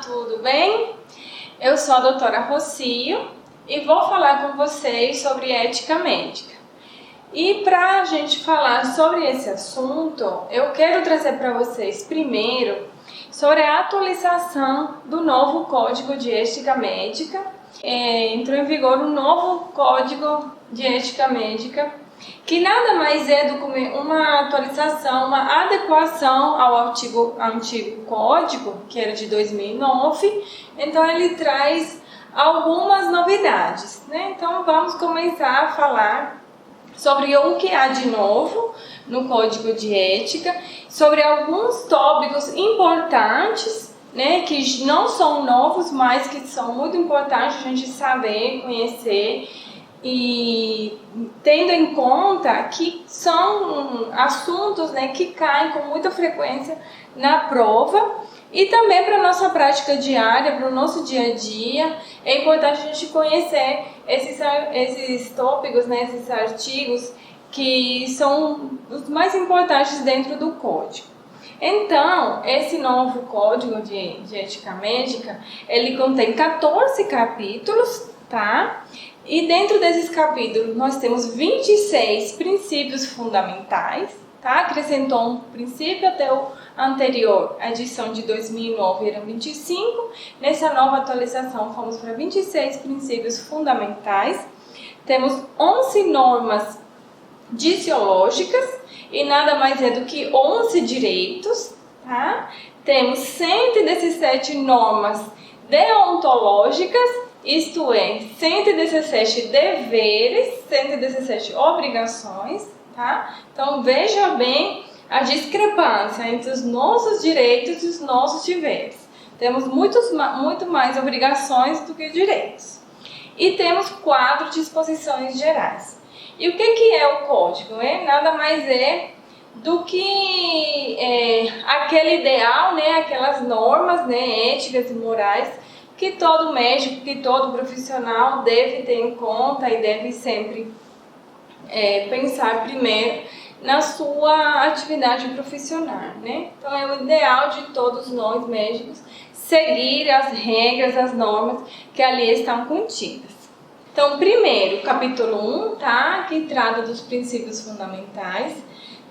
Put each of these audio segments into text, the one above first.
tudo bem? Eu sou a doutora Rocio e vou falar com vocês sobre ética médica. E para a gente falar sobre esse assunto, eu quero trazer para vocês primeiro sobre a atualização do novo Código de Ética Médica. Entrou em vigor um novo Código de Ética Médica, que nada mais é do que uma atualização, uma adequação ao antigo código, que era de 2009. Então ele traz algumas novidades, né? Então vamos começar a falar sobre o que há de novo no Código de Ética, sobre alguns tópicos importantes, né, que não são novos, mas que são muito importantes a gente saber, conhecer, e tendo em conta que são assuntos, né, que caem com muita frequência na prova e também para a nossa prática diária, para o nosso dia a dia. É importante a gente conhecer esses tópicos, né, esses artigos que são os mais importantes dentro do código. Então, esse novo Código de Ética Médica, ele contém 14 capítulos, tá? E dentro desses capítulos nós temos 26 princípios fundamentais, tá? Acrescentou um princípio até o anterior, a edição de 2009 eram 25, nessa nova atualização fomos para 26 princípios fundamentais. Temos 11 normas disiológicas e nada mais é do que 11 direitos, tá? Temos 117 normas deontológicas, isto é, 117 deveres, 117 obrigações, tá? Então veja bem a discrepância entre os nossos direitos e os nossos deveres. Temos muito mais obrigações do que direitos. E temos 4 disposições gerais. E o que é o código? Nada mais é do que aquele ideal, né, aquelas normas, né, éticas e morais que todo médico, que todo profissional deve ter em conta e deve sempre pensar primeiro na sua atividade profissional, né? Então é o ideal de todos nós médicos seguir as regras, as normas que ali estão contidas. Então, primeiro, capítulo 1, tá? Que trata dos princípios fundamentais.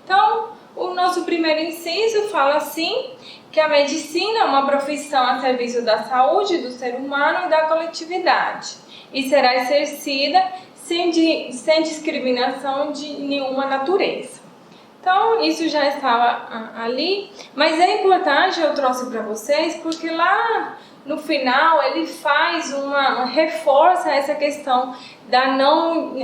Então, o nosso primeiro inciso fala assim, que a medicina é uma profissão a serviço da saúde do ser humano e da coletividade, e será exercida sem discriminação de nenhuma natureza. Então, isso já estava ali, mas é importante, eu trouxe para vocês, porque lá no final ele reforça essa questão da não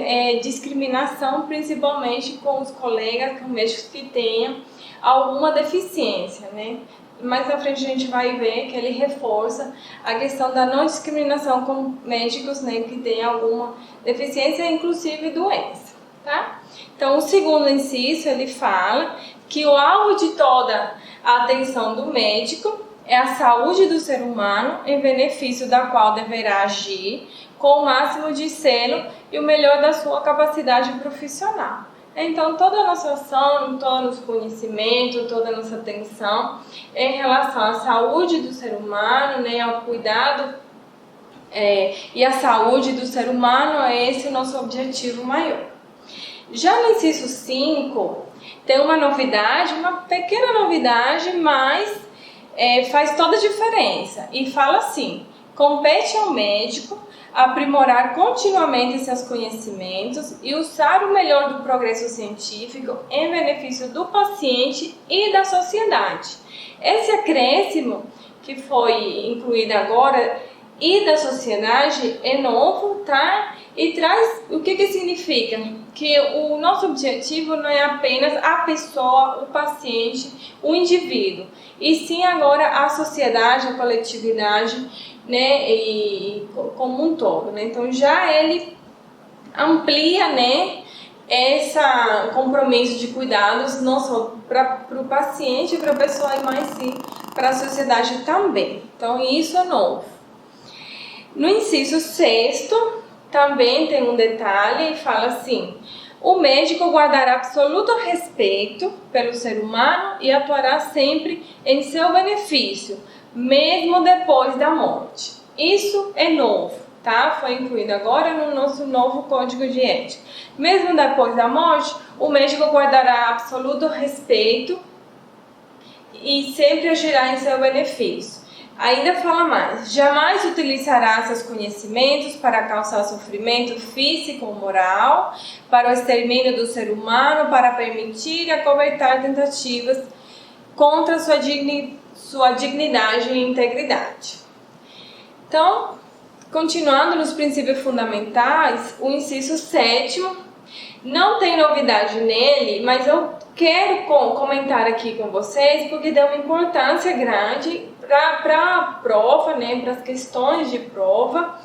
discriminação, principalmente com os colegas, com médicos que tenham alguma deficiência, né? Mais na frente a gente vai ver que ele reforça a questão da não discriminação com médicos, né, que têm alguma deficiência, inclusive doença, tá? Então, o segundo inciso, ele fala que o alvo de toda a atenção do médico é a saúde do ser humano, em benefício da qual deverá agir com o máximo de zelo e o melhor da sua capacidade profissional. Então, toda a nossa ação, todo o nosso conhecimento, toda a nossa atenção em relação à saúde do ser humano, né, ao cuidado e à saúde do ser humano, é esse o nosso objetivo maior. Já no inciso 5, tem uma novidade, uma pequena novidade, mas faz toda a diferença. E fala assim: compete ao médico aprimorar continuamente seus conhecimentos e usar o melhor do progresso científico em benefício do paciente e da sociedade. Esse acréscimo que foi incluído agora, e da sociedade, é novo, tá? E traz o que significa? Que o nosso objetivo não é apenas a pessoa, o paciente, o indivíduo, e sim agora a sociedade, a coletividade, né, e como um todo, né? Então já ele amplia, né, esse compromisso de cuidados não só para o paciente, para a pessoa, mas sim para a sociedade também. Então isso é novo. No inciso 6º também tem um detalhe, fala assim: o médico guardará absoluto respeito pelo ser humano e atuará sempre em seu benefício, mesmo depois da morte. Isso é novo, tá? Foi incluído agora no nosso novo Código de Ética. Mesmo depois da morte, o médico guardará absoluto respeito e sempre agirá em seu benefício. Ainda fala mais: jamais utilizará seus conhecimentos para causar sofrimento físico ou moral, para o extermínio do ser humano, para permitir e acobertar tentativas contra sua dignidade e integridade. Então, continuando nos princípios fundamentais, o inciso 7º não tem novidade nele, mas eu quero comentar aqui com vocês porque deu uma importância grande para a prova, né, para as questões de prova.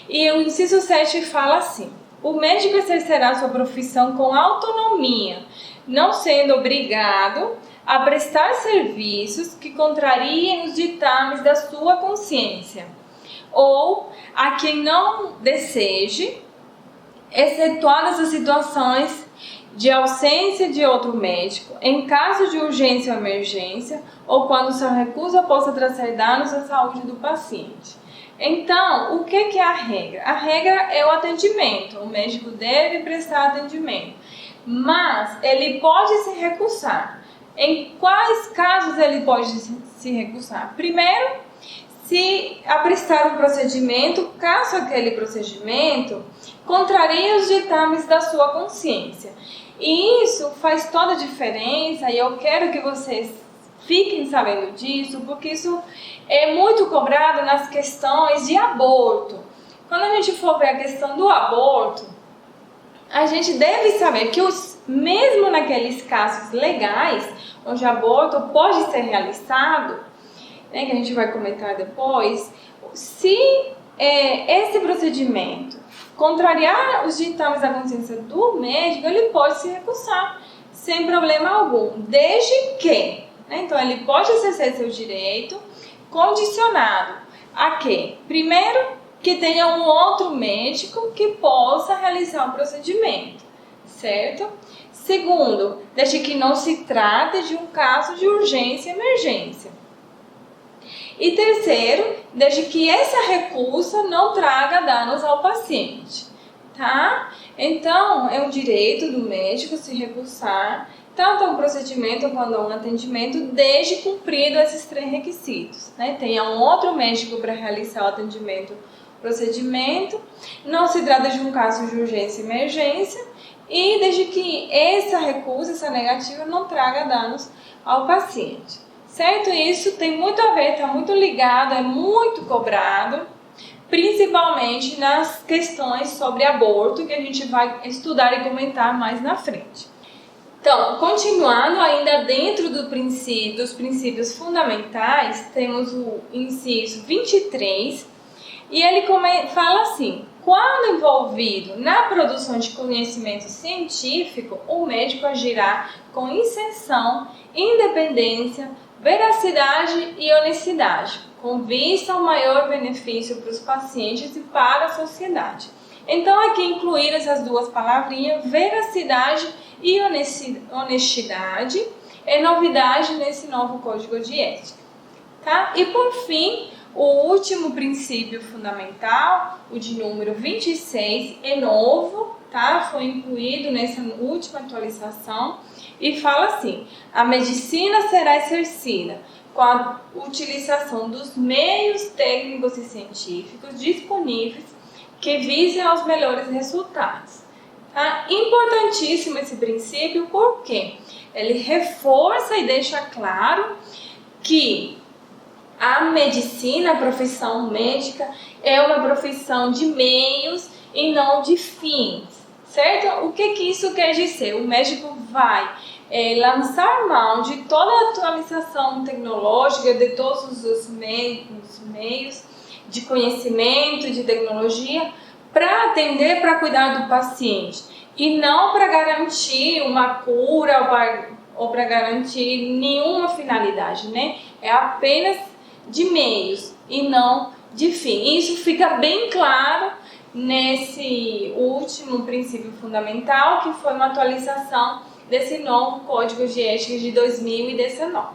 E o inciso 7 fala assim: o médico exercerá sua profissão com autonomia, não sendo obrigado a prestar serviços que contrariem os ditames da sua consciência, ou a quem não deseje, excetuadas as situações de ausência de outro médico, em caso de urgência ou emergência, ou quando sua recusa possa trazer danos à saúde do paciente. Então, o que é a regra? A regra é o atendimento. O médico deve prestar atendimento, mas ele pode se recusar. Em quais casos ele pode se recusar? Primeiro, se a prestar um procedimento, caso aquele procedimento contrarie os ditames da sua consciência. E isso faz toda a diferença, e eu quero que vocês fiquem sabendo disso, porque isso é muito cobrado nas questões de aborto. Quando a gente for ver a questão do aborto, a gente deve saber que mesmo naqueles casos legais, onde o aborto pode ser realizado, né, que a gente vai comentar depois, se esse procedimento contrariar os ditames da consciência do médico, ele pode se recusar sem problema algum, desde que, né, então ele pode exercer seu direito condicionado a quê? Primeiro, que tenha um outro médico que possa realizar o procedimento, certo? Segundo, desde que não se trate de um caso de urgência e emergência. E terceiro, desde que essa recusa não traga danos ao paciente, tá? Então, é um direito do médico se recusar tanto a um procedimento quanto a um atendimento, desde cumprido esses 3 requisitos, né? Tenha um outro médico para realizar o atendimento, procedimento, não se trata de um caso de urgência e emergência, e desde que essa recusa, essa negativa, não traga danos ao paciente. Certo? Isso tem muito a ver, está muito ligado, é muito cobrado, principalmente nas questões sobre aborto, que a gente vai estudar e comentar mais na frente. Então, continuando ainda dentro dos princípios fundamentais, temos o inciso 23, e ele fala assim: quando envolvido na produção de conhecimento científico, o médico agirá com isenção, independência, veracidade e honestidade, com vista ao maior benefício para os pacientes e para a sociedade. Então, aqui incluir essas 2 palavrinhas, veracidade e honestidade, é novidade nesse novo Código de Ética. Tá? E por fim, o último princípio fundamental, o de número 26, é novo, tá? Foi incluído nessa última atualização. E fala assim: a medicina será exercida com a utilização dos meios técnicos e científicos disponíveis que visem aos melhores resultados. Tá? Importantíssimo esse princípio, porque ele reforça e deixa claro que a medicina, a profissão médica, é uma profissão de meios e não de fins, certo? O que isso quer dizer? O médico vai lançar mão de toda a atualização tecnológica, de todos os meios de conhecimento, de tecnologia, para atender, para cuidar do paciente, e não para garantir uma cura ou para garantir nenhuma finalidade, né? É apenas de meios e não de fim. Isso fica bem claro nesse último princípio fundamental, que foi uma atualização desse novo Código de Ética de 2019.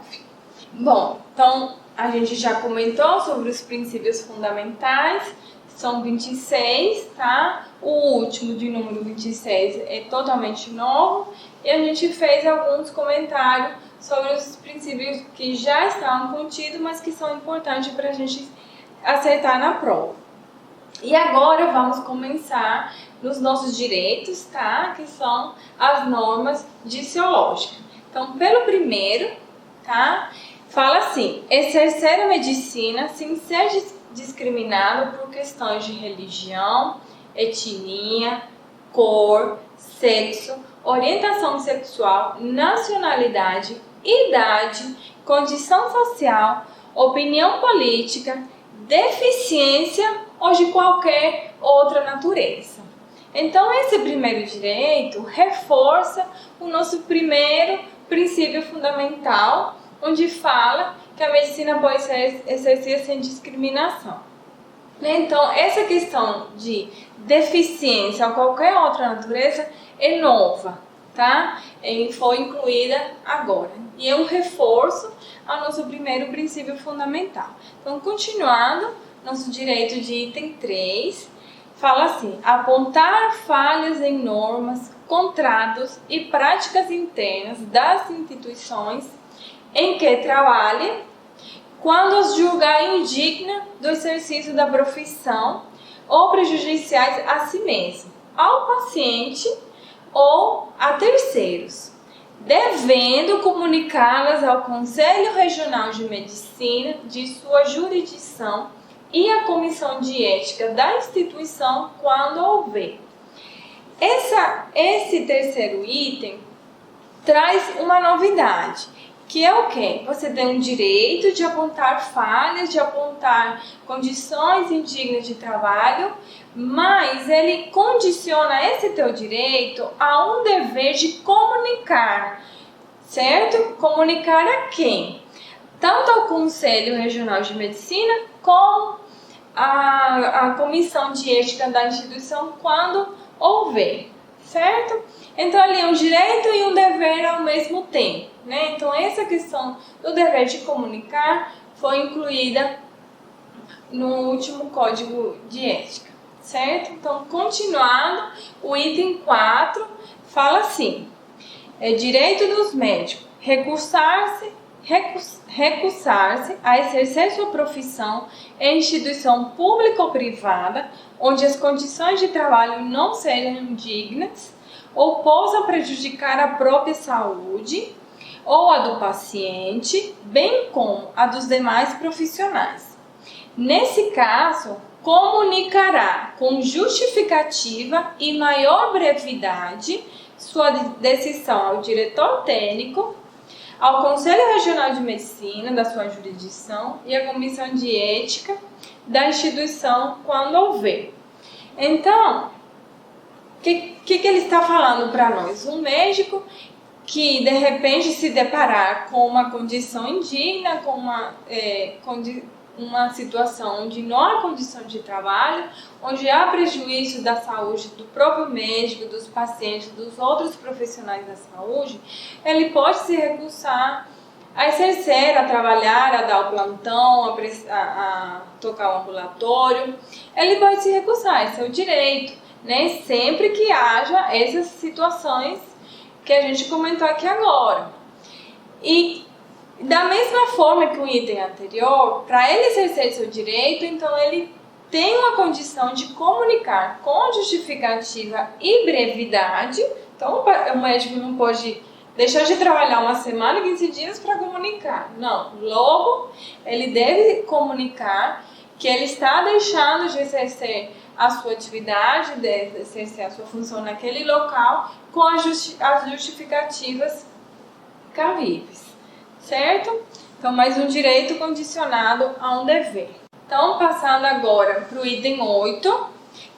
Bom, então a gente já comentou sobre os princípios fundamentais, são 26, tá? O último, de número 26, é totalmente novo e a gente fez alguns comentários sobre os princípios que já estavam contidos, mas que são importantes para a gente acertar na prova. E agora vamos começar nos nossos direitos, tá? Que são as normas diciológicas. Então, pelo primeiro, tá? Fala assim: exercer a medicina sem ser discriminado por questões de religião, etnia, cor, sexo, orientação sexual, nacionalidade, idade, condição social, opinião política, deficiência ou de qualquer outra natureza. Então, esse primeiro direito reforça o nosso primeiro princípio fundamental, onde fala que a medicina pode ser exercida sem discriminação. Então, essa questão de deficiência ou qualquer outra natureza é nova, tá? E foi incluída agora. E é um reforço ao nosso primeiro princípio fundamental. Então, continuando, nosso direito de item 3 fala assim: apontar falhas em normas, contratos e práticas internas das instituições em que trabalha, quando os julgar indigna do exercício da profissão ou prejudiciais a si mesmo, ao paciente ou a terceiros, devendo comunicá-las ao Conselho Regional de Medicina de sua jurisdição e à Comissão de Ética da instituição quando houver. Esse terceiro item traz uma novidade, que é o quê? Você tem o direito de apontar falhas, de apontar condições indignas de trabalho, mas ele condiciona esse teu direito a um dever de comunicar, certo? Comunicar a quem? Tanto ao Conselho Regional de Medicina como a Comissão de Ética da instituição quando houver, certo? Então, ali é um direito e um dever ao mesmo tempo, né? Então, essa questão do dever de comunicar foi incluída no último Código de Ética, certo? Então, continuando, o item 4 fala assim: é direito dos médicos recusar-se a exercer sua profissão em instituição pública ou privada, onde as condições de trabalho não sejam dignas ou possam prejudicar a própria saúde ou a do paciente, bem como a dos demais profissionais. Nesse caso, comunicará com justificativa e maior brevidade sua decisão ao diretor técnico, ao Conselho Regional de Medicina da sua jurisdição e à Comissão de Ética da instituição quando houver. Então, o que ele está falando para nós? Um médico que de repente se deparar com uma condição indigna, com uma situação onde não há condição de trabalho, onde há prejuízo da saúde do próprio médico, dos pacientes, dos outros profissionais da saúde, ele pode se recusar a exercer, a trabalhar, a dar o plantão, a tocar o ambulatório. Ele pode se recusar, esse é o direito, né? Sempre que haja essas situações que a gente comentou aqui agora. E da mesma forma que o item anterior, para ele exercer seu direito, então ele tem uma condição de comunicar com justificativa e brevidade. Então o médico não pode deixar de trabalhar uma semana, 15 dias para comunicar. Não, logo ele deve comunicar que ele está deixando de exercer a sua atividade, de exercer a sua função naquele local com as justificativas cabíveis. Certo? Então, mais um direito condicionado a um dever. Então, passando agora para o item 8,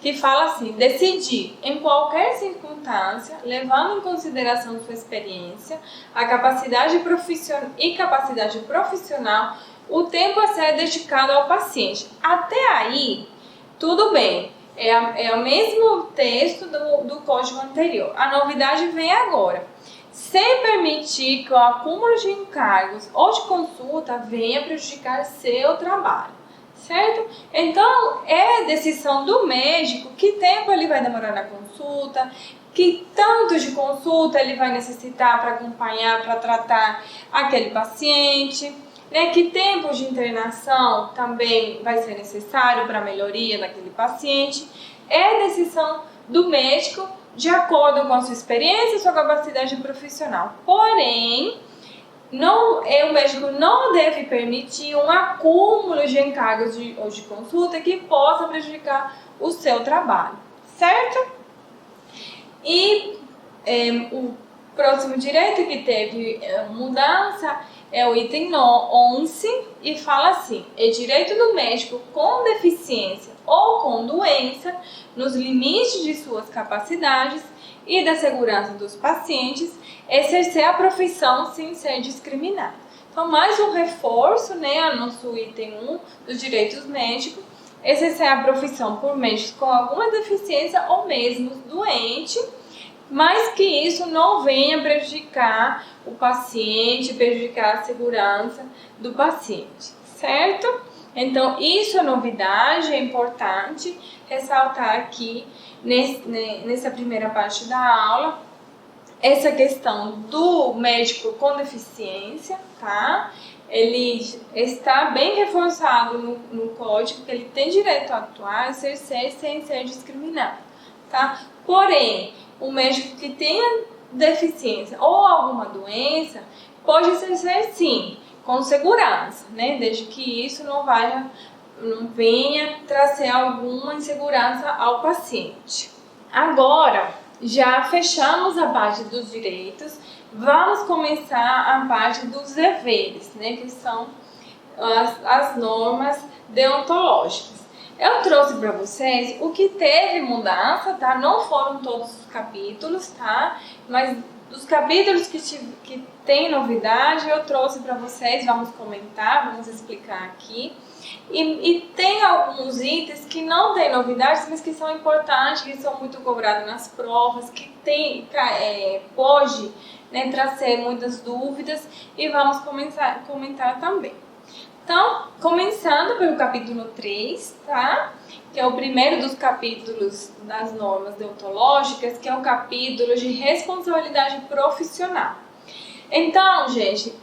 que fala assim: decidir em qualquer circunstância, levando em consideração sua experiência, a capacidade profissional, o tempo a ser dedicado ao paciente. Até aí, tudo bem. É o mesmo texto do código anterior. A novidade vem agora. sem permitir que o acúmulo de encargos ou de consulta venha prejudicar seu trabalho, certo? Então, é decisão do médico que tempo ele vai demorar na consulta, que tanto de consulta ele vai necessitar para acompanhar, para tratar aquele paciente, né? Que tempo de internação também vai ser necessário para a melhoria daquele paciente. É decisão do médico de acordo com a sua experiência e sua capacidade profissional. Porém, o médico não deve permitir um acúmulo de encargos ou de consulta que possa prejudicar o seu trabalho, certo? E o próximo direito que teve mudança é o item 11 e fala assim: é direito do médico com deficiência ou com doença, nos limites de suas capacidades e da segurança dos pacientes, exercer a profissão sem ser discriminado. Então, mais um reforço, né, a nosso item 1 dos direitos médicos, exercer a profissão por médicos com alguma deficiência ou mesmo doente, mas que isso não venha prejudicar o paciente, prejudicar a segurança do paciente, certo? Então, isso é novidade, é importante ressaltar aqui nessa primeira parte da aula, essa questão do médico com deficiência, tá? Ele está bem reforçado no código, que ele tem direito a atuar, exercer sem ser discriminado, tá? Porém, o médico que tenha deficiência ou alguma doença pode exercer sim, com segurança, né? Desde que isso não venha trazer alguma insegurança ao paciente. Agora, já fechamos a parte dos direitos, vamos começar a parte dos deveres, né? Que são as normas deontológicas. Eu trouxe para vocês o que teve mudança, tá? Não foram todos os capítulos, tá? Mas dos capítulos que tem novidade, eu trouxe para vocês, vamos comentar, vamos explicar aqui. E tem alguns itens que não tem novidades, mas que são importantes, que são muito cobrados nas provas, que pode, né, trazer muitas dúvidas, e vamos comentar também. Então, começando pelo capítulo 3, tá? Que é o primeiro dos capítulos das normas deontológicas, que é o capítulo de responsabilidade profissional. Então, gente,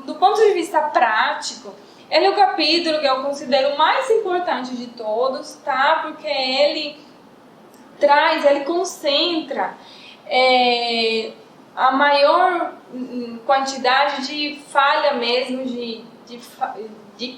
do ponto de vista prático, ele é o capítulo que eu considero o mais importante de todos, tá? Porque ele concentra a maior quantidade de falha mesmo, de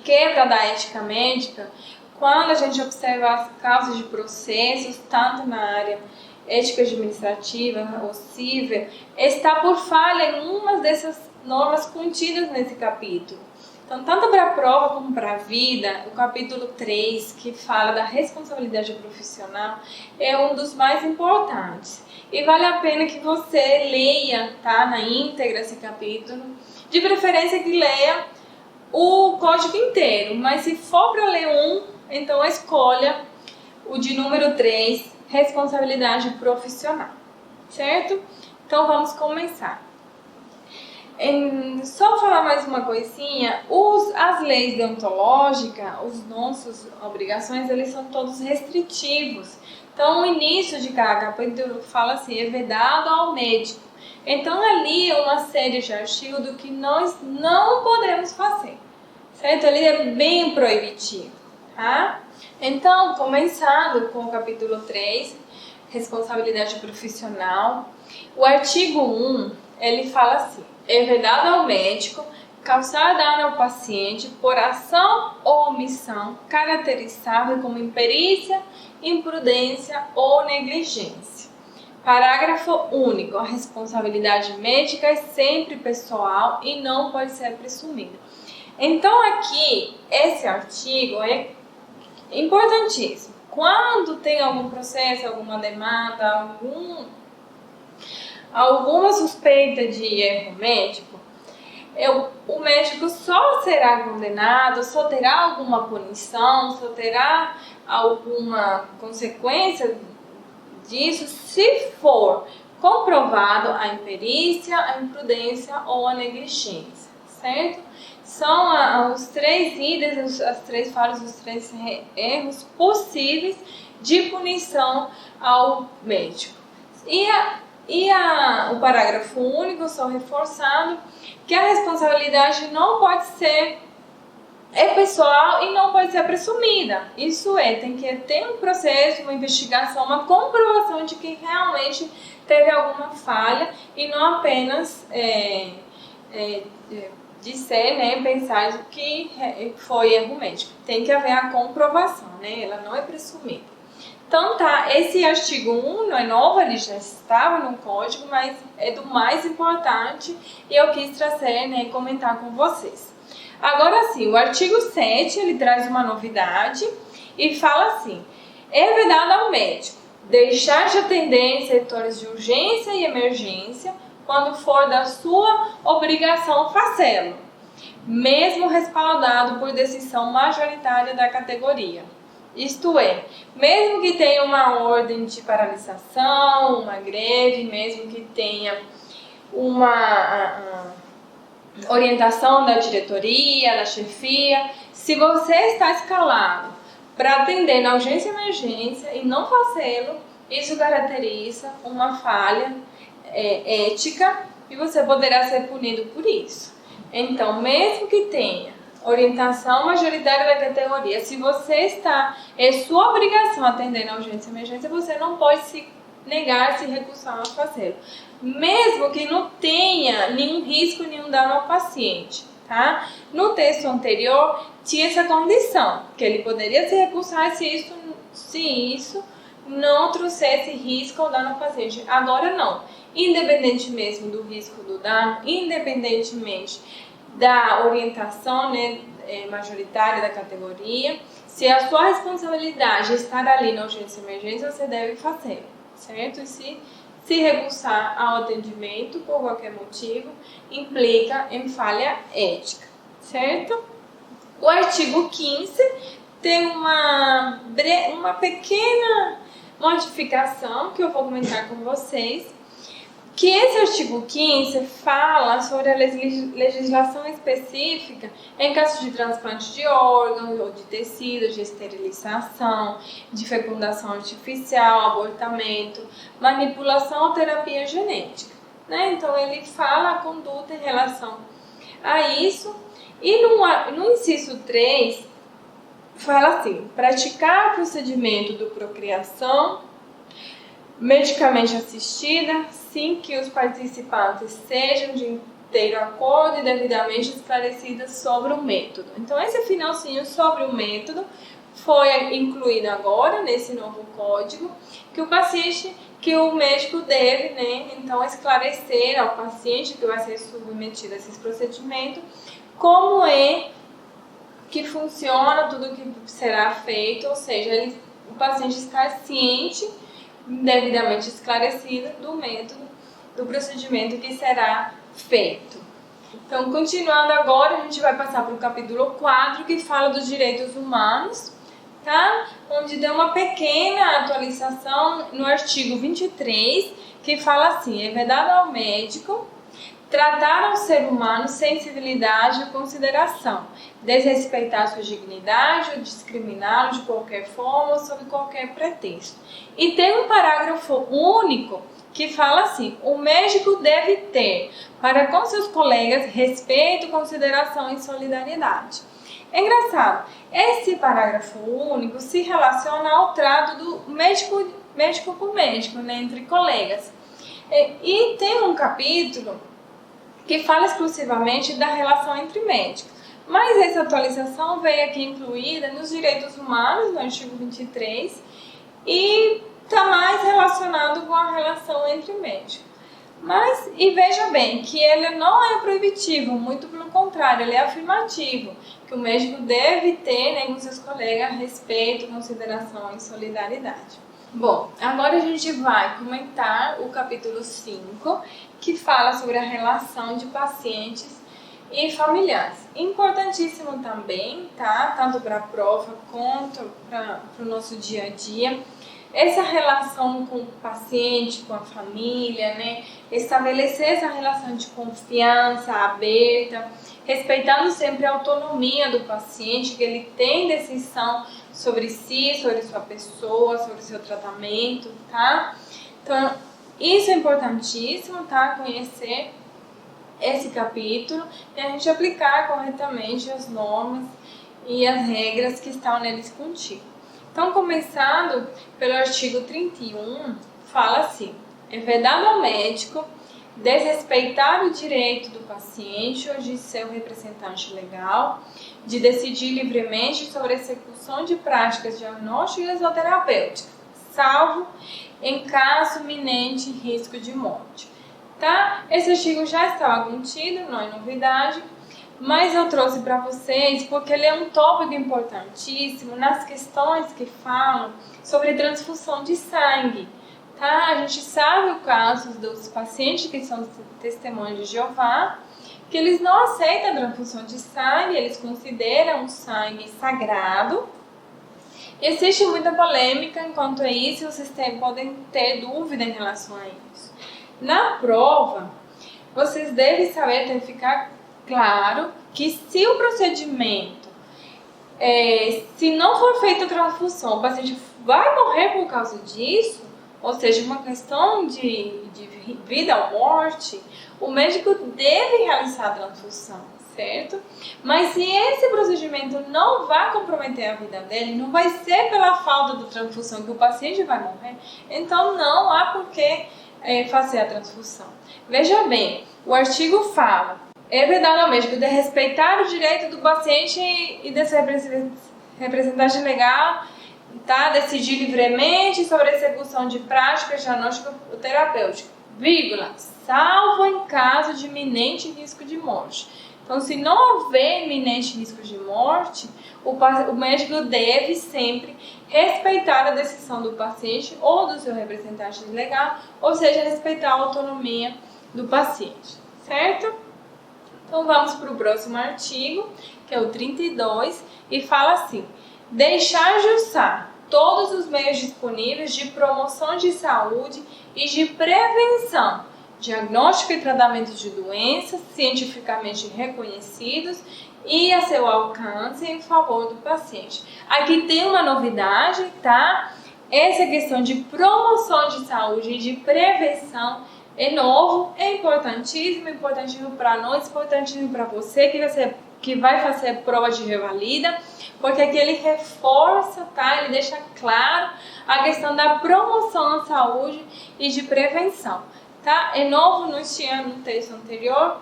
quebra da ética médica, quando a gente observa as causas de processos, tanto na área ética administrativa ou civil, está por falha em uma dessas normas contidas nesse capítulo. Então, tanto para a prova como para a vida, o capítulo 3, que fala da responsabilidade profissional, é um dos mais importantes. E vale a pena que você leia, tá, na íntegra esse capítulo. De preferência que leia o código inteiro, mas se for para ler então escolha o de número 3, responsabilidade profissional, certo? Então vamos começar. Só falar mais uma coisinha, as leis deontológicas, as nossas obrigações, eles são todos restritivos. Então, o início de cada capítulo fala assim, é vedado ao médico. Então, ali é uma série de artigos do que nós não podemos fazer, certo? Ele é bem proibitivo, tá? Então, começando com o capítulo 3, responsabilidade profissional, o artigo 1, ele fala assim, é vedado ao médico causar dano ao paciente por ação ou omissão caracterizável como imperícia, imprudência ou negligência. Parágrafo único. A responsabilidade médica é sempre pessoal e não pode ser presumida. Então aqui, esse artigo é importantíssimo. Quando tem algum processo, alguma demanda, alguma suspeita de erro médico, o médico só será condenado, só terá alguma punição, só terá alguma consequência disso se for comprovado a imperícia, a imprudência ou a negligência, certo? São os 3 itens, as 3 falhas, os 3 erros possíveis de punição ao médico. O parágrafo único, só reforçando, que a responsabilidade não pode ser pessoal e não pode ser presumida. Isso tem que ter um processo, uma investigação, uma comprovação de que realmente teve alguma falha e não apenas dizer, né, pensar que foi erro médico. Tem que haver a comprovação, né? Ela não é presumida. Então tá, esse artigo 1 não é novo, ele já estava no código, mas é do mais importante e eu quis trazer, né, e comentar com vocês. Agora sim, o artigo 7, ele traz uma novidade e fala assim: é vedado ao médico deixar de atender em setores de urgência e emergência quando for da sua obrigação fazê-lo, mesmo respaldado por decisão majoritária da categoria. Isto é, mesmo que tenha uma ordem de paralisação, uma greve, mesmo que tenha uma orientação da diretoria, da chefia, se você está escalado para atender na urgência e emergência e não fazê-lo, isso caracteriza uma falha ética e você poderá ser punido por isso. Então, mesmo que tenha orientação majoritária da categoria, se você está, é sua obrigação atender na urgência e emergência, você não pode se negar, se recusar a fazê-lo, mesmo que não tenha nenhum risco, nenhum dano ao paciente, tá? No texto anterior tinha essa condição, que ele poderia se recusar se isso não trouxesse risco ou dano ao paciente. Agora não, independente mesmo do risco do dano, independentemente da orientação, né, majoritária da categoria, se a sua responsabilidade é estar ali na urgência e emergência, você deve fazer, certo? E se recusar ao atendimento por qualquer motivo, implica em falha ética, certo? O artigo 15 tem uma pequena modificação que eu vou comentar com vocês, que esse artigo 15 fala sobre a legislação específica em caso de transplante de órgãos ou de tecidos, de esterilização, de fecundação artificial, abortamento, manipulação ou terapia genética, né? Então ele fala a conduta em relação a isso. E no inciso 3 fala assim: praticar procedimento de procriação medicamente assistida, sim que os participantes sejam de inteiro acordo e devidamente esclarecidas sobre o método. Então, esse finalzinho sobre o método foi incluído agora nesse novo código, que o médico deve, né, então esclarecer ao paciente que vai ser submetido a esses procedimentos como é que funciona tudo que será feito, ou seja, o paciente estar ciente, devidamente esclarecido do método, do procedimento que será feito. Então, continuando agora, a gente vai passar para o capítulo 4, que fala dos direitos humanos, tá? Onde deu uma pequena atualização no artigo 23, que fala assim: é vedado ao médico tratar ao ser humano sem civilidade ou consideração, desrespeitar sua dignidade ou discriminá-lo de qualquer forma ou sob qualquer pretexto. E tem um parágrafo único que fala assim: o médico deve ter para com seus colegas respeito, consideração e solidariedade. É engraçado, esse parágrafo único se relaciona ao trato do médico com médico, né, entre colegas. E tem um capítulo que fala exclusivamente da relação entre médicos. Mas essa atualização veio aqui incluída nos direitos humanos, no artigo 23, e está mais relacionado com a relação entre médicos. E veja bem que ele não é proibitivo, muito pelo contrário, ele é afirmativo, que o médico deve ter, né, com seus colegas respeito, consideração e solidariedade. Bom, agora a gente vai comentar o capítulo 5, que fala sobre a relação de pacientes e familiares. Importantíssimo também, tá? Tanto para a prova quanto para o nosso dia a dia. essa relação com o paciente, com a família, né? Estabelecer essa relação de confiança aberta, respeitando sempre a autonomia do paciente, que ele tem decisão sobre si, sobre sua pessoa, sobre seu tratamento, tá? Então, isso é importantíssimo, tá? Conhecer esse capítulo e a gente aplicar corretamente as normas e as regras que estão neles contigo. Então, começando pelo artigo 31, fala assim: é vedado ao médico desrespeitar o direito do paciente ou de seu representante legal de decidir livremente sobre a execução de práticas diagnósticas ou terapêuticas, salvo em caso iminente risco de morte. Tá? Esse artigo já estava contido, não é novidade, mas eu trouxe para vocês porque ele é um tópico importantíssimo nas questões que falam sobre transfusão de sangue. Tá? A gente sabe o caso dos pacientes que são testemunhas de Jeová, que eles não aceitam a transfusão de sangue, eles consideram o sangue sagrado. Existe muita polêmica quanto a isso, vocês podem ter dúvida em relação a isso. Na prova, vocês devem saber, tem que ficar claro que se o procedimento, se não for feita a transfusão, o paciente vai morrer por causa disso, ou seja, uma questão de vida ou morte, o médico deve realizar a transfusão, certo? Mas se esse procedimento não vai comprometer a vida dele, não vai ser pela falta de transfusão que o paciente vai morrer, então não há por que fazer a transfusão. Veja bem, o artigo fala: é vedado ao médico de respeitar o direito do paciente e desse representante legal, tá? Decidir livremente sobre a execução de práticas diagnósticas ou terapêuticas, vírgula, salvo em caso de iminente risco de morte. Então, se não houver iminente risco de morte, o médico deve sempre respeitar a decisão do paciente ou do seu representante legal, ou seja, respeitar a autonomia do paciente, certo? Então, vamos para o próximo artigo, que é o 32, e fala assim: deixar de usar todos os meios disponíveis de promoção de saúde e de prevenção, diagnóstico e tratamento de doenças cientificamente reconhecidos e a seu alcance em favor do paciente. Aqui tem uma novidade, tá? Essa questão de promoção de saúde e de prevenção é novo, é importantíssimo para nós, importantíssimo para você que vai fazer prova de revalida, porque aqui ele reforça, tá? Ele deixa claro a questão da promoção à saúde e de prevenção, tá? É novo, não tinha no texto anterior,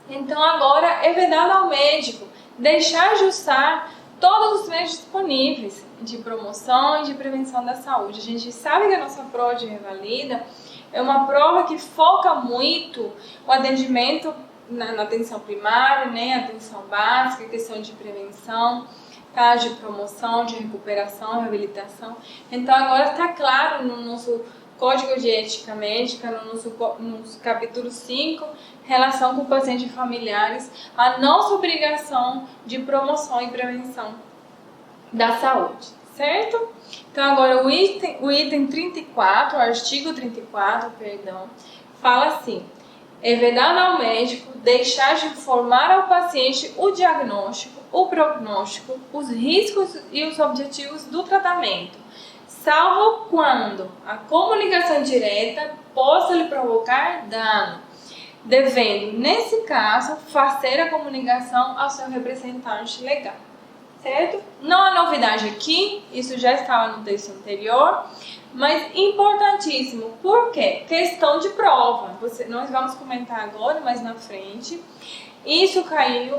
então agora é vedado ao médico deixar de usar todos os meios disponíveis de promoção e de prevenção da saúde. A gente sabe que a nossa prova de revalida é uma prova que foca muito o atendimento na atenção primária, né, atenção básica, questão de prevenção, tá, de promoção, de recuperação, reabilitação. Então agora está claro no nosso Código de Ética Médica, no nosso capítulo 5, relação com pacientes e familiares, a nossa obrigação de promoção e prevenção da saúde, certo? Então agora o item 34, o artigo 34, perdão, fala assim: é vedado ao médico deixar de informar ao paciente o diagnóstico, o prognóstico, os riscos e os objetivos do tratamento, salvo quando a comunicação direta possa lhe provocar dano, devendo, nesse caso, fazer a comunicação ao seu representante legal, certo? Não há novidade aqui, isso já estava no texto anterior, mas importantíssimo, por quê? Questão de prova, nós vamos comentar agora, mais na frente, isso caiu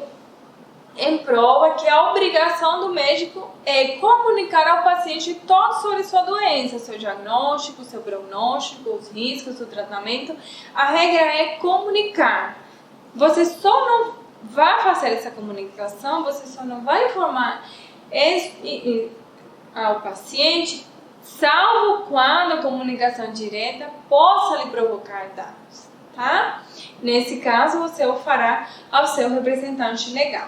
em prova, que a obrigação do médico é comunicar ao paciente tudo sobre sua doença, seu diagnóstico, seu prognóstico, os riscos do tratamento. A regra é comunicar. Você só não vai fazer essa comunicação, você só não vai informar ao paciente, salvo quando a comunicação direta possa lhe provocar danos, tá? Nesse caso, você o fará ao seu representante legal.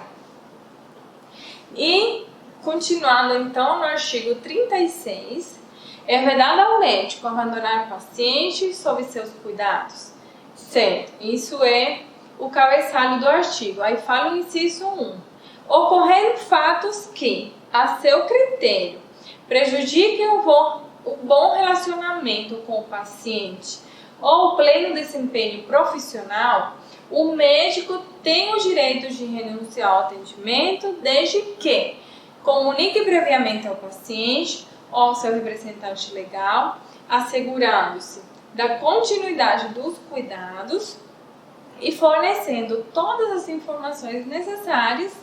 E, continuando então no artigo 36, É vedado ao médico abandonar o paciente sob seus cuidados? Certo, isso é o cabeçalho do artigo. Aí fala o inciso 1. Ocorrendo fatos que, a seu critério, prejudiquem o bom relacionamento com o paciente ou o pleno desempenho profissional, o médico tem o direito de renunciar ao atendimento desde que comunique previamente ao paciente ou ao seu representante legal, assegurando-se da continuidade dos cuidados e fornecendo todas as informações necessárias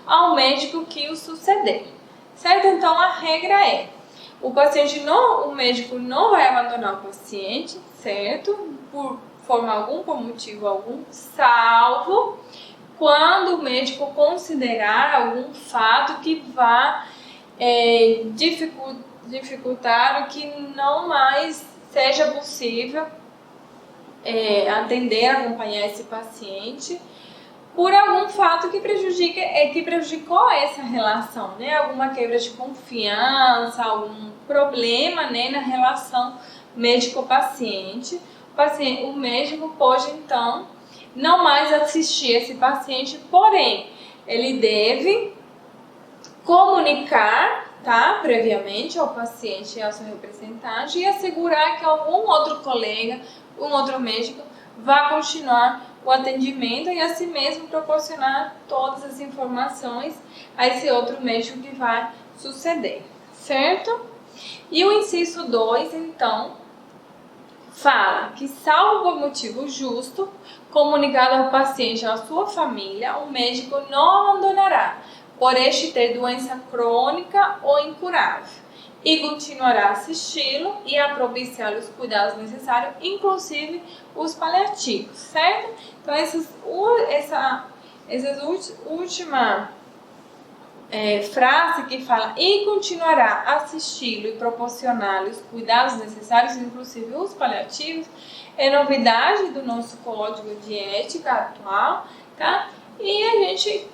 ao médico que o suceder. Certo? Então a regra é: o médico não vai abandonar o paciente, certo? Por forma alguma, por motivo algum, salvo quando o médico considerar algum fato que vá dificultar o que não mais seja possível atender, acompanhar esse paciente por algum fato que prejudicou essa relação, né? Alguma quebra de confiança, algum problema, né, na relação médico-paciente. O médico pode, então, não mais assistir esse paciente, porém, ele deve comunicar, tá, previamente ao paciente e ao seu representante e assegurar que algum outro colega, um outro médico, vá continuar o atendimento e assim mesmo proporcionar todas as informações a esse outro médico que vai suceder, certo? E o inciso 2, então, fala que, salvo por motivo justo, comunicado ao paciente e à sua família, o médico não abandonará, por este ter doença crônica ou incurável, e continuará a assisti-lo e a propiciar os cuidados necessários, inclusive os paliativos, certo? Então, essa última frase que fala e continuará a assisti-lo e proporcionar-lhe os cuidados necessários, inclusive os paliativos, é novidade do nosso código de ética atual, tá? E a gente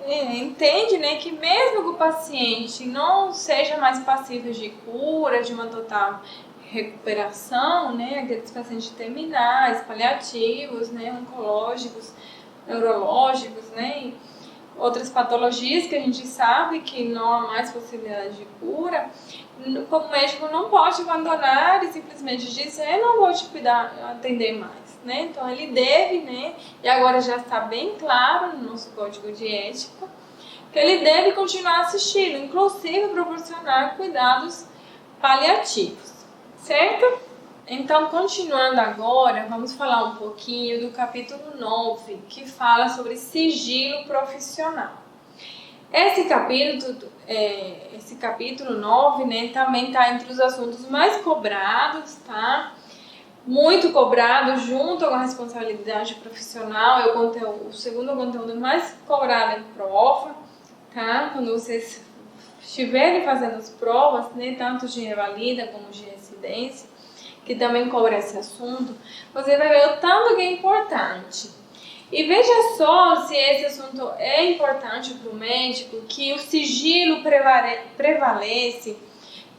entende, né, que mesmo que o paciente não seja mais passível de cura, de uma total recuperação, né, aqueles pacientes terminais, paliativos, né, oncológicos, neurológicos, né, e outras patologias que a gente sabe que não há mais possibilidade de cura, como médico não pode abandonar e simplesmente dizer não vou te cuidar, atender mais, né? Então ele deve, né, e agora já está bem claro no nosso código de ética, que ele deve continuar assistindo, inclusive proporcionar cuidados paliativos, certo? Então, continuando agora, vamos falar um pouquinho do capítulo 9, que fala sobre sigilo profissional. Esse capítulo 9, né, também está entre os assuntos mais cobrados, tá? Muito cobrado, junto com a responsabilidade profissional, é o segundo conteúdo mais cobrado em prova, tá? Quando vocês estiverem fazendo as provas, né, tanto de revalida como de residência, que também cobra esse assunto, você vai ver o tanto que é importante. E veja só se esse assunto é importante para o médico, que o sigilo prevalece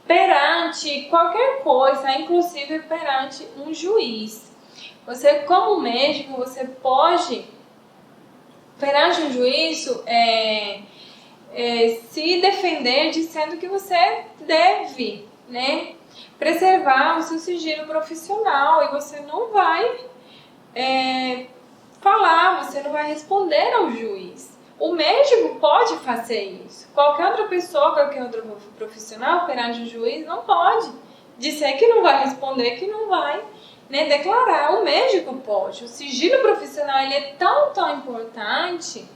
perante qualquer coisa, inclusive perante um juiz. Você, como médico, você pode, perante um juiz, se defender dizendo que você deve, né, preservar o seu sigilo profissional e você não vai falar, você não vai responder ao juiz. O médico pode fazer isso. Qualquer outra pessoa, qualquer outro profissional perante o juiz não pode dizer que não vai responder, que não vai, né, declarar. O médico pode. O sigilo profissional, ele é tão importante,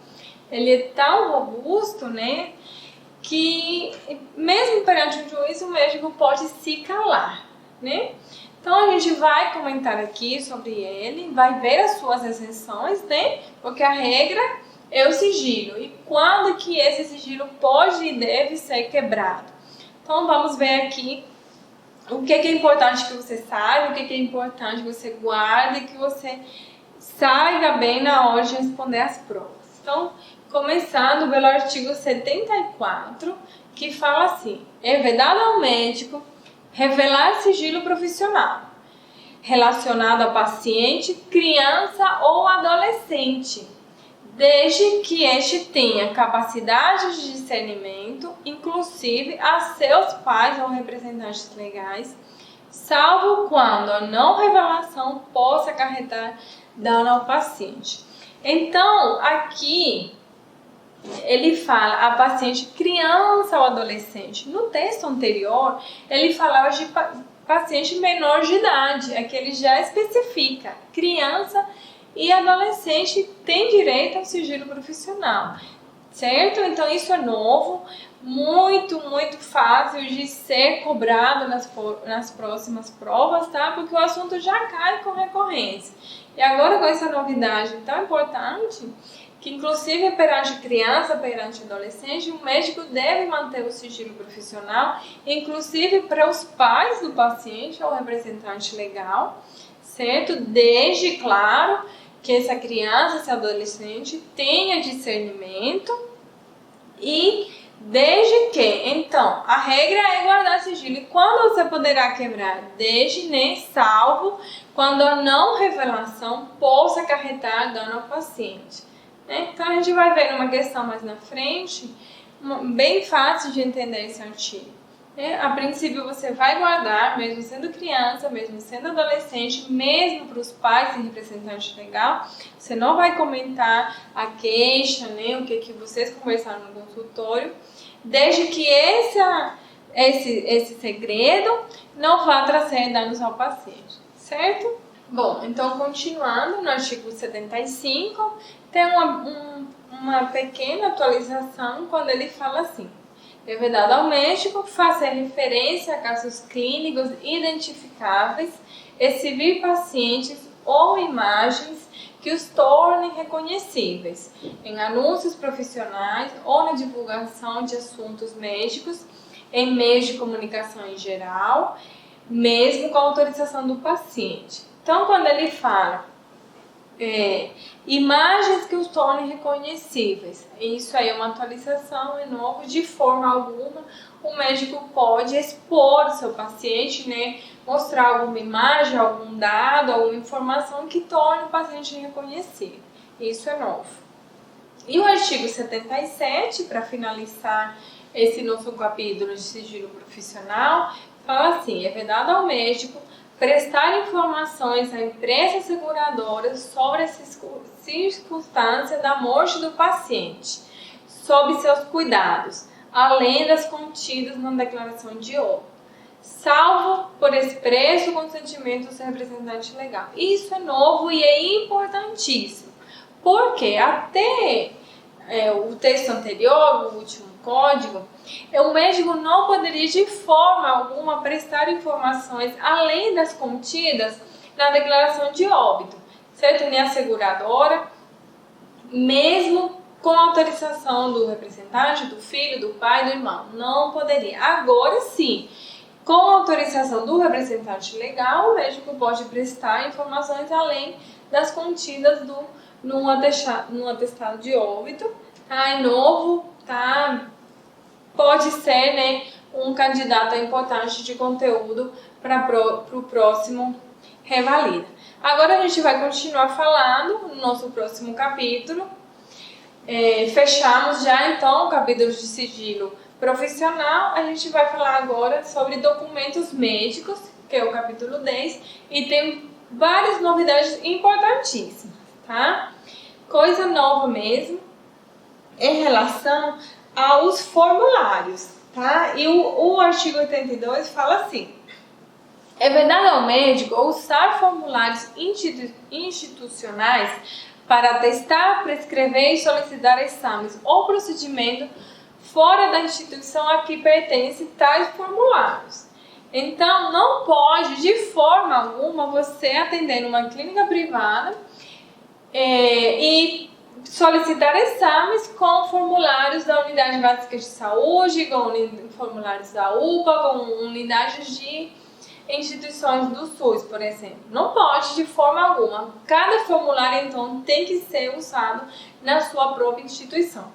ele é tão robusto, né, que mesmo perante um juiz o médico pode se calar, né? Então a gente vai comentar aqui sobre ele, vai ver as suas exceções, né? Porque a regra é o sigilo e quando que esse sigilo pode e deve ser quebrado. Então vamos ver aqui o que é importante que você saiba, o que é importante que você guarde, que você saiba bem na hora de responder as provas. Então, começando pelo artigo 74, que fala assim: é vedado ao médico revelar sigilo profissional relacionado a paciente, criança ou adolescente, desde que este tenha capacidade de discernimento, inclusive a seus pais ou representantes legais, salvo quando a não revelação possa acarretar dano ao paciente. Então, aqui ele fala a paciente criança ou adolescente. No texto anterior, ele falava de paciente menor de idade. Aqui ele já especifica. Criança e adolescente tem direito ao sigilo profissional. Certo? Então, isso é novo. Muito fácil de ser cobrado nas próximas provas, tá? Porque o assunto já cai com recorrência. E agora, com essa novidade tão importante, que inclusive perante criança, perante adolescente, o médico deve manter o sigilo profissional, inclusive para os pais do paciente ou representante legal, certo? Desde, claro, que essa criança, esse adolescente tenha discernimento e desde que, então, a regra é guardar sigilo. E quando você poderá quebrar? Desde, nem salvo, quando a não revelação possa acarretar dano ao paciente. Então, a gente vai ver numa questão mais na frente, bem fácil de entender esse artigo. A princípio, você vai guardar, mesmo sendo criança, mesmo sendo adolescente, mesmo para os pais e representante legal, você não vai comentar a queixa, né, o que vocês conversaram no consultório, desde que esse segredo não vá trazer danos ao paciente, certo? Bom, então continuando no artigo 75, tem uma pequena atualização quando ele fala assim: é vedado ao médico fazer referência a casos clínicos identificáveis, exibir pacientes ou imagens que os tornem reconhecíveis em anúncios profissionais ou na divulgação de assuntos médicos, em meios de comunicação em geral, mesmo com a autorização do paciente. Então, quando ele fala imagens que os tornem reconhecíveis, isso aí é uma atualização, é novo. De forma alguma o médico pode expor o seu paciente, né, mostrar alguma imagem, algum dado, alguma informação que torne o paciente reconhecível. Isso é novo. E o artigo 77, para finalizar esse nosso capítulo de sigilo profissional, fala assim: é vedado ao médico prestar informações à empresa seguradora sobre a circunstância da morte do paciente, sob seus cuidados, além das contidas na declaração de óbito, salvo por expresso consentimento do seu representante legal. Isso é novo e é importantíssimo, porque até o texto anterior, o último código, o médico não poderia de forma alguma prestar informações além das contidas na declaração de óbito, certo? Nem a seguradora, mesmo com autorização do representante, do filho, do pai, do irmão, não poderia. Agora sim, com autorização do representante legal, o médico pode prestar informações além das contidas num atestado de óbito, tá? É novo, tá? Pode ser, né, um candidato importante de conteúdo para o próximo Revalida. Agora a gente vai continuar falando no nosso próximo capítulo. Fechamos já então o capítulo de sigilo profissional. A gente vai falar agora sobre documentos médicos, que é o capítulo 10, e tem várias novidades importantíssimas, tá? Coisa nova mesmo em relação aos formulários, tá? E o artigo 82 fala assim: é vedado ao médico usar formulários institucionais para atestar, prescrever e solicitar exames ou procedimento fora da instituição a que pertencem tais formulários. Então, não pode, de forma alguma, você atender numa clínica privada e solicitar exames com formulários da Unidade Básica de Saúde, com formulários da UPA, com unidades de instituições do SUS, por exemplo. Não pode de forma alguma. Cada formulário, então, tem que ser usado na sua própria instituição,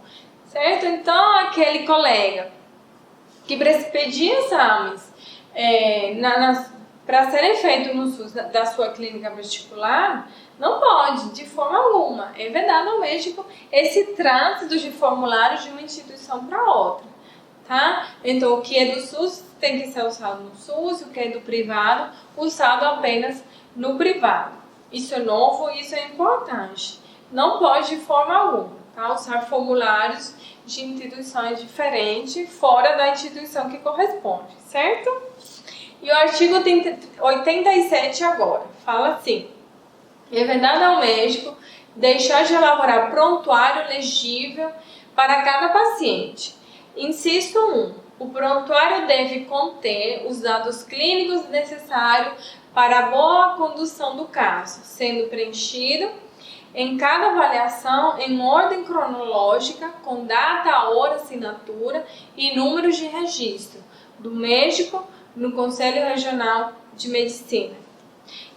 certo? Então, aquele colega que pedir exames para serem feitos no SUS da sua clínica particular, não pode, de forma alguma. É vedado ao médico esse trânsito de formulários de uma instituição para outra, tá? Então, o que é do SUS tem que ser usado no SUS, o que é do privado, usado apenas no privado. Isso é novo, isso é importante. Não pode, de forma alguma, tá? Usar formulários de instituições diferentes, fora da instituição que corresponde, certo? E o artigo 87 agora, fala assim: é vedado ao médico deixar de elaborar prontuário legível para cada paciente. Inciso 1. O prontuário deve conter os dados clínicos necessários para a boa condução do caso, sendo preenchido em cada avaliação em ordem cronológica, com data, hora, assinatura e números de registro do médico no Conselho Regional de Medicina.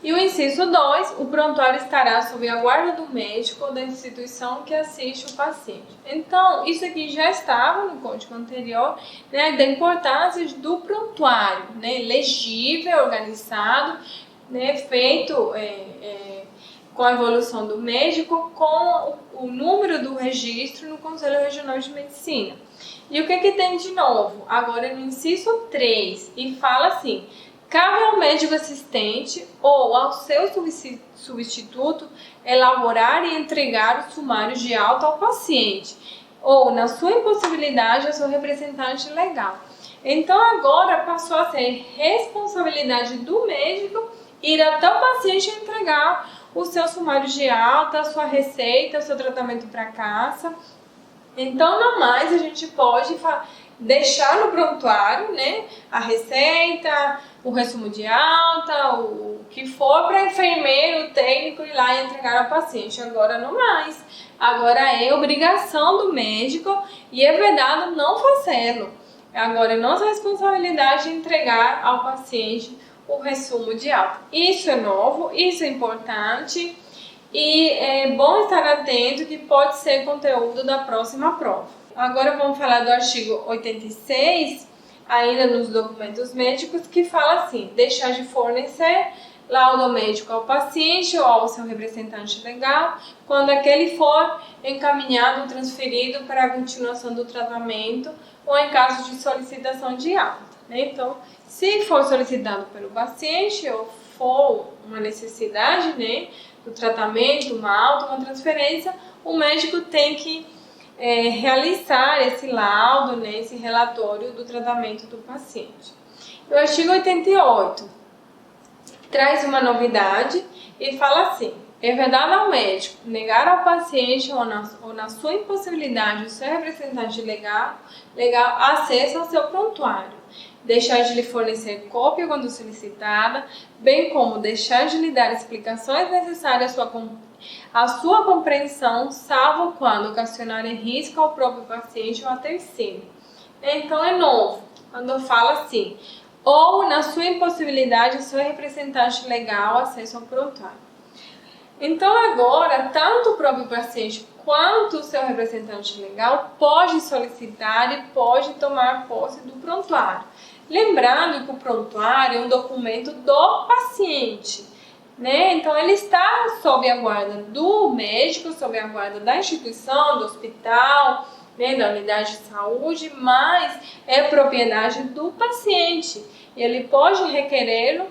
E o inciso 2, o prontuário estará sob a guarda do médico ou da instituição que assiste o paciente. Então, isso aqui já estava no código anterior, né, da importância do prontuário, né, legível, organizado, né, feito com a evolução do médico, com o número do registro no Conselho Regional de Medicina. E o que tem de novo? Agora no inciso 3, e fala assim: cabe ao médico assistente ou ao seu substituto elaborar e entregar os sumários de alta ao paciente, ou, na sua impossibilidade, ao seu representante legal. Então, agora passou a ser responsabilidade do médico ir até o paciente e entregar o seu sumário de alta, a sua receita, o seu tratamento para casa. Então, não mais a gente pode deixar no prontuário, né, a receita, o resumo de alta, o que for, para enfermeiro, o técnico ir lá e entregar ao paciente. Agora não mais. Agora é obrigação do médico e é vedado não fazê-lo. Agora é nossa responsabilidade entregar ao paciente o resumo de alta. Isso é novo, isso é importante e é bom estar atento que pode ser conteúdo da próxima prova. Agora vamos falar do artigo 86, ainda nos documentos médicos, que fala assim: deixar de fornecer laudo médico ao paciente ou ao seu representante legal, quando aquele for encaminhado ou transferido para a continuação do tratamento ou em caso de solicitação de alta, né? Então, se for solicitado pelo paciente ou for uma necessidade, né, do tratamento, uma alta, uma transferência, o médico tem que realizar esse laudo, né, esse relatório do tratamento do paciente. O artigo 88 traz uma novidade e fala assim: é vedado ao médico negar ao paciente ou na sua impossibilidade o seu representante legal acesso ao seu prontuário, deixar de lhe fornecer cópia quando solicitada, bem como deixar de lhe dar explicações necessárias à sua compreensão, salvo quando ocasionarem risco ao próprio paciente ou a terceiro. Então é novo, quando fala assim: ou na sua impossibilidade o seu representante legal acesso ao prontuário. Então agora, tanto o próprio paciente quanto o seu representante legal pode solicitar e pode tomar posse do prontuário. Lembrando que o prontuário é um documento do paciente, né? Então ele está sob a guarda do médico, sob a guarda da instituição, do hospital, né, da unidade de saúde, mas é propriedade do paciente. Ele pode requerê-lo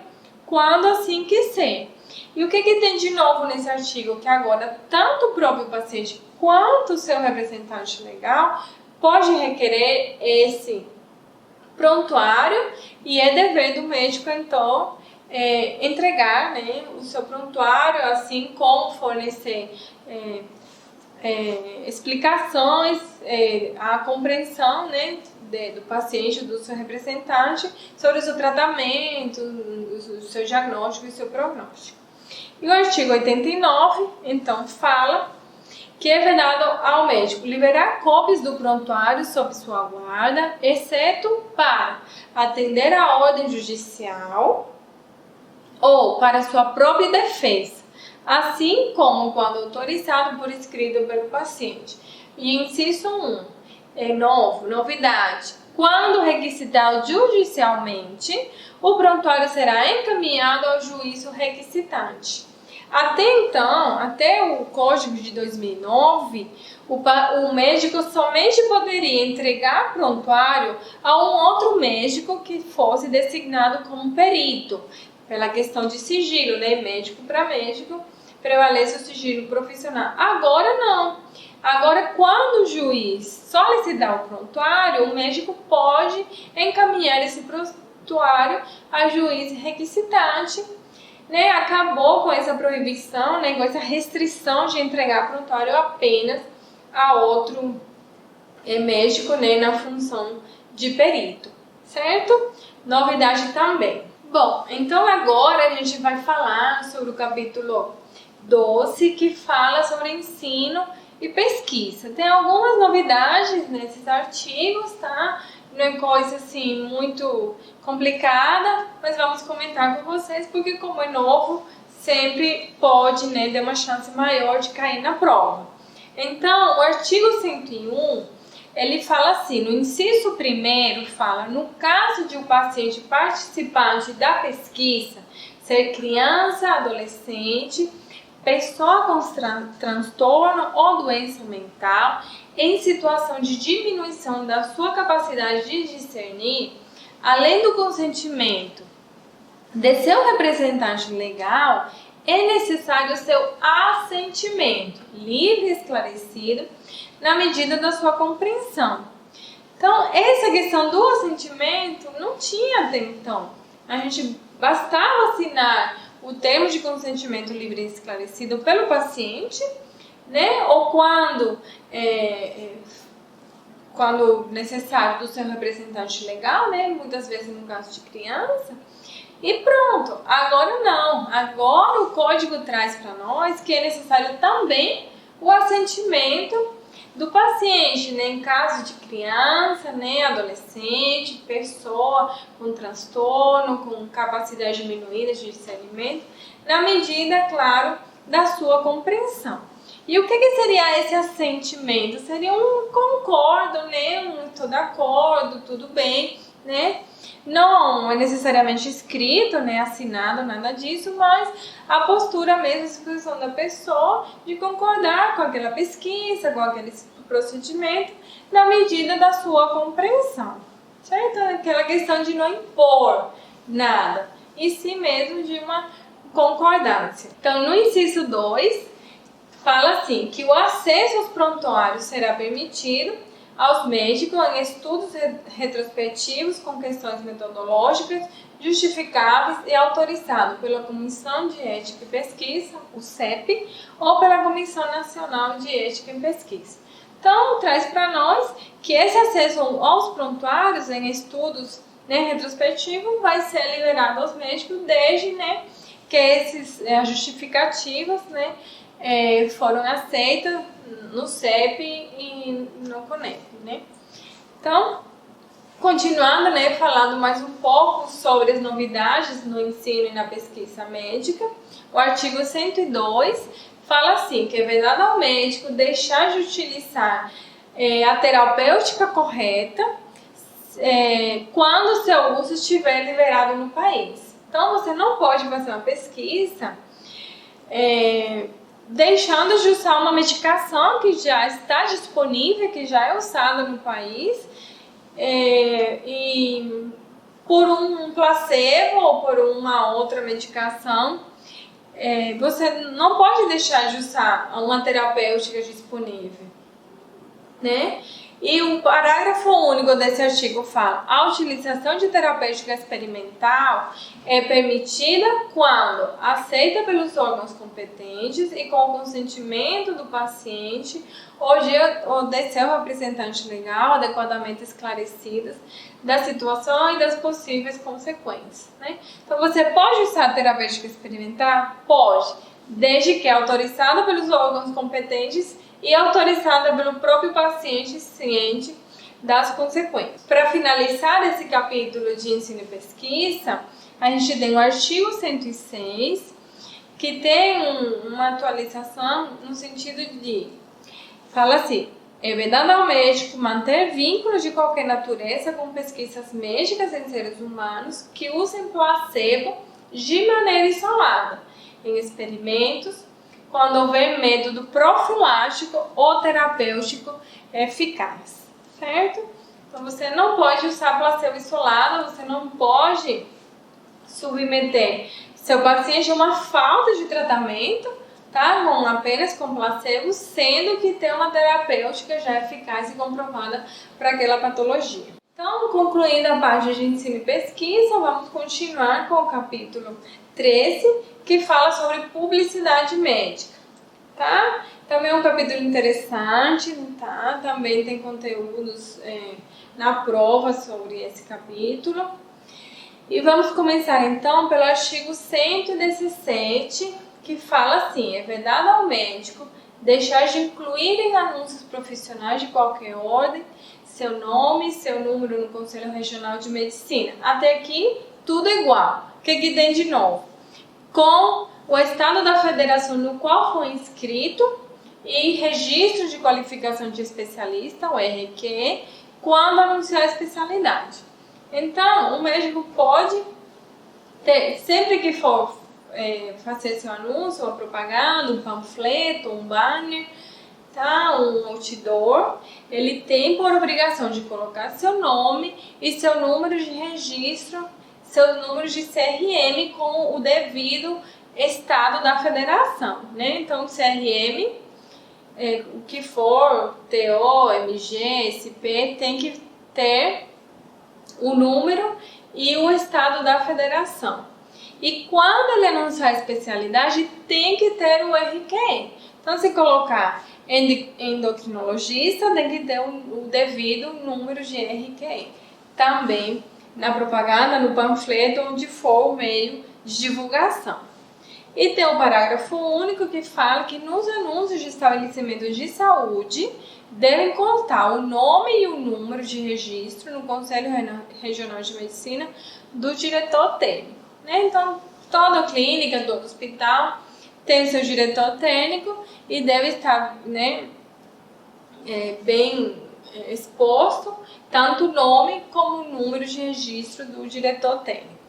quando assim quiser. E o que tem de novo nesse artigo? Que agora tanto o próprio paciente quanto o seu representante legal pode requerer esse prontuário e é dever do médico, então, entregar, né, o seu prontuário, assim como fornecer explicações, a compreensão, né, do paciente, do seu representante, sobre o seu tratamento, o seu diagnóstico e o seu prognóstico. E o artigo 89, então, fala que é vedado ao médico liberar cópias do prontuário sob sua guarda, exceto para atender a ordem judicial ou para sua própria defesa, assim como quando autorizado por escrito pelo paciente. E inciso 1, novidade, Quando requisitado judicialmente, o prontuário será encaminhado ao juízo requisitante. Até então, até o Código de 2009, o médico somente poderia entregar prontuário a um outro médico que fosse designado como perito, pela questão de sigilo, né? Médico para médico, prevalece o sigilo profissional. Agora não. Agora, quando o juiz solicitar o prontuário, o médico pode encaminhar esse prontuário a juiz requisitante, né? Acabou com essa proibição, né? Com essa restrição de entregar prontuário apenas a outro médico, né? Na função de perito, certo? Novidade também. Bom, então agora a gente vai falar sobre o capítulo 12, que fala sobre ensino e pesquisa. Tem algumas novidades nesses artigos, tá? Não é coisa assim muito complicada, mas vamos comentar com vocês, porque como é novo, sempre pode, né, ter uma chance maior de cair na prova. Então, o artigo 101, ele fala assim, no inciso primeiro, fala, no caso de um paciente participante da pesquisa ser criança, adolescente, pessoa com transtorno ou doença mental, em situação de diminuição da sua capacidade de discernir, além do consentimento de seu representante legal, é necessário o seu assentimento, livre e esclarecido, na medida da sua compreensão. Então, essa questão do assentimento não tinha até então. A gente bastava assinar o termo de consentimento livre e esclarecido pelo paciente, né? Ou quando necessário do seu representante legal, né? Muitas vezes no caso de criança. E pronto, agora não. Agora o código traz para nós que é necessário também o assentimento do paciente, né? Em caso de criança, né? Adolescente, pessoa com transtorno, com capacidade diminuída de discernimento, na medida, claro, da sua compreensão. E o que seria esse assentimento? Seria um concordo, né? Estou de acordo, tudo bem, né? Não é necessariamente escrito, né, assinado, nada disso, mas a postura mesmo, a expressão da pessoa de concordar com aquela pesquisa, com aquele procedimento, na medida da sua compreensão, certo? Aquela questão de não impor nada, e sim mesmo de uma concordância. Então, no inciso 2, fala assim, que o acesso aos prontuários será permitido aos médicos em estudos retrospectivos com questões metodológicas justificáveis e autorizado pela Comissão de Ética e Pesquisa, o CEP, ou pela Comissão Nacional de Ética e Pesquisa. Então, traz para nós que esse acesso aos prontuários em estudos, né, retrospectivos vai ser liberado aos médicos desde, né, que as justificativas, né, foram aceitas no CEP e no CONEP, né? Então, continuando, né, falando mais um pouco sobre as novidades no ensino e na pesquisa médica, o artigo 102 fala assim, que é vedado ao médico deixar de utilizar a terapêutica correta quando seu uso estiver liberado no país. Então, você não pode fazer uma pesquisa deixando de usar uma medicação que já está disponível, que já é usada no país, e por um placebo ou por uma outra medicação, você não pode deixar de usar uma terapêutica disponível, né? E o parágrafo único desse artigo fala: a utilização de terapêutica experimental é permitida quando aceita pelos órgãos competentes e com o consentimento do paciente ou de seu representante legal adequadamente esclarecidas da situação e das possíveis consequências, né? Então, você pode usar a terapêutica experimental? Pode, desde que é autorizada pelos órgãos competentes e autorizada pelo próprio paciente ciente das consequências. Para finalizar esse capítulo de ensino e pesquisa, a gente tem o artigo 106, que tem uma atualização no sentido de, fala assim, É vedado ao médico manter vínculos de qualquer natureza com pesquisas médicas em seres humanos que usem placebo de maneira isolada, em experimentos, quando houver método profilático ou terapêutico eficaz, certo? Então, você não pode usar placebo isolado, você não pode submeter seu paciente a uma falta de tratamento, tá? Apenas com placebo, sendo que tem uma terapêutica já eficaz e comprovada para aquela patologia. Então, concluindo a parte de ensino e pesquisa, vamos continuar com o capítulo 13, que fala sobre publicidade médica, tá? Também é um capítulo interessante, tá? Também tem conteúdos na prova sobre esse capítulo. E vamos começar então pelo artigo 117, que fala assim: é vedado ao médico deixar de incluir em anúncios profissionais de qualquer ordem seu nome e seu número no Conselho Regional de Medicina. Até aqui, tudo igual. O que tem de novo? Com o estado da federação no qual foi inscrito e registro de qualificação de especialista, o RQ, quando anunciar a especialidade. Então, o médico pode ter, sempre que for fazer seu anúncio, uma propaganda, um panfleto, um banner, tá? Um outdoor, ele tem por obrigação de colocar seu nome e seu número de registro, seus números de CRM com o devido estado da federação, né? Então, CRM, o que for, TO, MG, SP, tem que ter o número e o estado da federação. E quando ele anunciar a especialidade, tem que ter o RQ. Então, se colocar endocrinologista, tem que ter o devido número de RQ. Também na propaganda, no panfleto, onde for o meio de divulgação. E tem o parágrafo único que fala que nos anúncios de estabelecimento de saúde devem constar o nome e o número de registro no Conselho Regional de Medicina do diretor técnico, né? Então, toda clínica, todo hospital tem o seu diretor técnico e deve estar, né, bem exposto tanto o nome como o número de registro do diretor técnico.